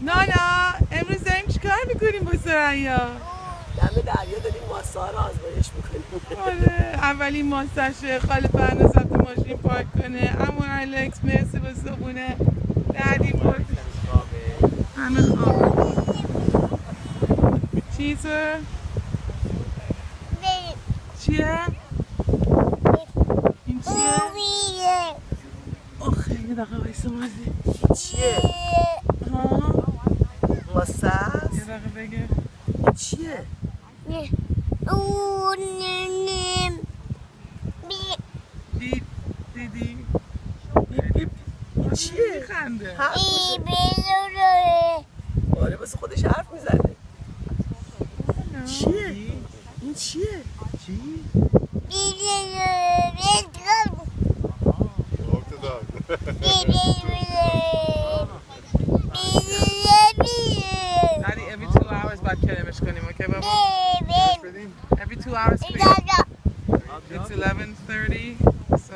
نانا امروز داریم چیکار میکنیم با سریا؟ دم دریا داریم ماسه رو آزمایش میکنیم. آره اولین ماسشه. خاله فرناز رفت ماشین پارک کنه. اما الکس مرسی با صبونه دردی برد همه خواب. چیزه؟ چیه؟ این چیه؟ آخه یه دقیقه بایسته مازی چیه؟ ها؟ ماسه است؟ یه دقیقه بگه چیه؟ بیب دیدی؟ بیب بیب چیه؟ خنده آره واسه خودش حرف میزنه. چیه؟ این چیه؟ چی؟ Daddy, every 2 hours باید کلمش کنیم اوکی بابا؟ Every 2 hours please. It's 11:30 so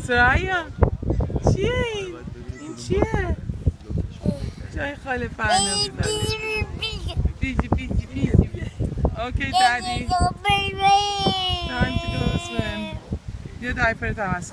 سریا چیه این؟ این چیه؟ جای خاله فرناز بیجی بیجی بیجی اوکی دادی time to go swim یه دایپر تماس